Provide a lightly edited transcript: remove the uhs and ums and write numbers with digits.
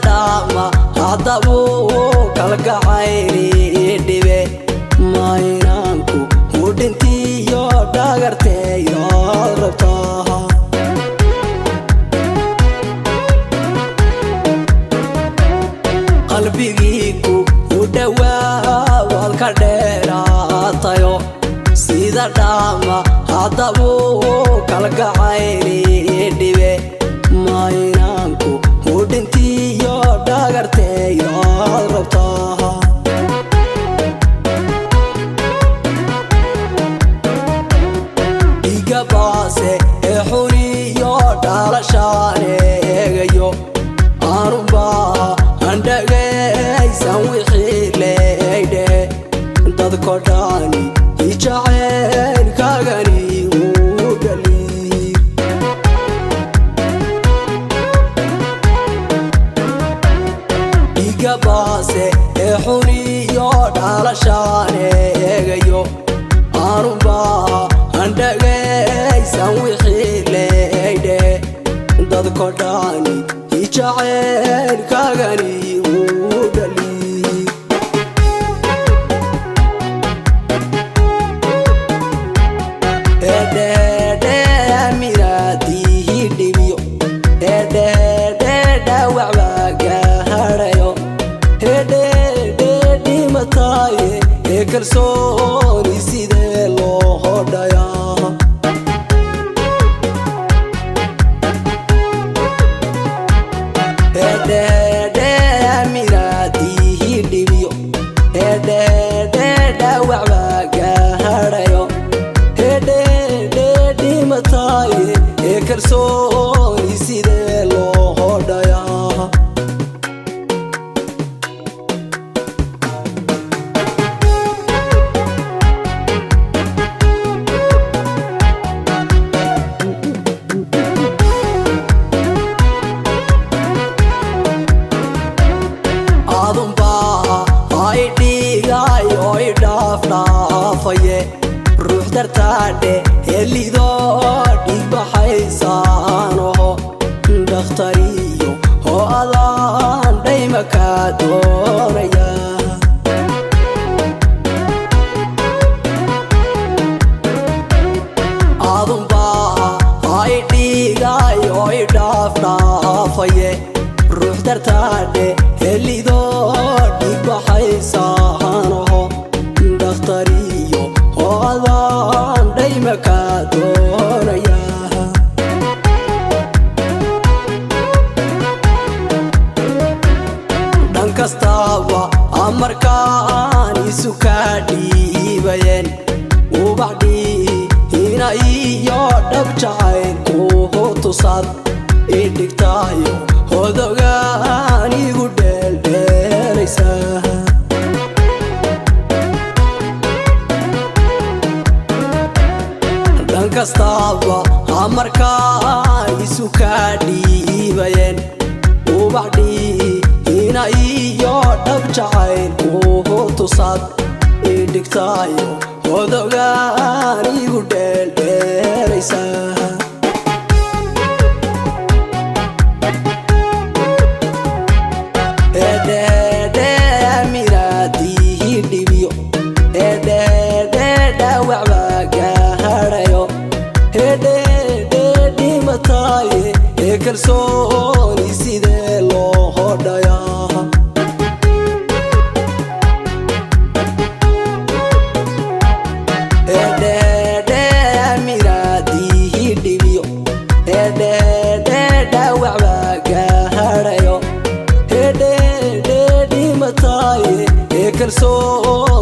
dama hadabu kalgacayni dhibe maynanku mudintiyo dhagarteeyo rabtaa qalbigiiku u dhawaa walka dheeraatayo sida dama hadabu kalgacayni dhibe maynanku mudintiyo dhagarteeyo rabtaa igabase xuriyo dhalashaneegayo aanuba andhagaysan wixii leydhe dadko dhani ijaceylkagani uu dhali igabase xuriyo dhalashaneegayo aanuba andhagaysan wixii leydhe dadko dhani ijaceylkagani uu dhali minaadihi dhibiyo dhawacbagaharayo dhimataye kalsooni sidee loo hodhayaa minaadihi dhibiyo dhawacbagaharayo dhimataye kalsooni sidee loo hodhayaa dhaafaye ruux dartaadhe helido dhigbaxaysaanoho dhakhtariyo oo adaan dhaymaka doonaya adunbaa ay dhigayo idhaafdhaafaye ruux dartaadhe helido dhigbaxaysaanoho dakhtariyo oo adaan dhaymaka doonaya dhan kastaba amarkaan isu kaa dhiibayeen ubaxdhiina iyo dhab jacaylku tusaad idhigtaayo hodogaan igu dheeldheelaysa dhan kastaba amarkaan isu kaa dhiibayeen ubaxdhiina iyo dhab jacaylku tusaad idhigtaayo hodogaan igu dheeldheelaysa minaadihi dhibiyo dhawacbagaharayo dhimataye kalsooni sidee loo hodhayaa minaadihi dhibiyo dhawacbagaharayo dhimataye kalsooni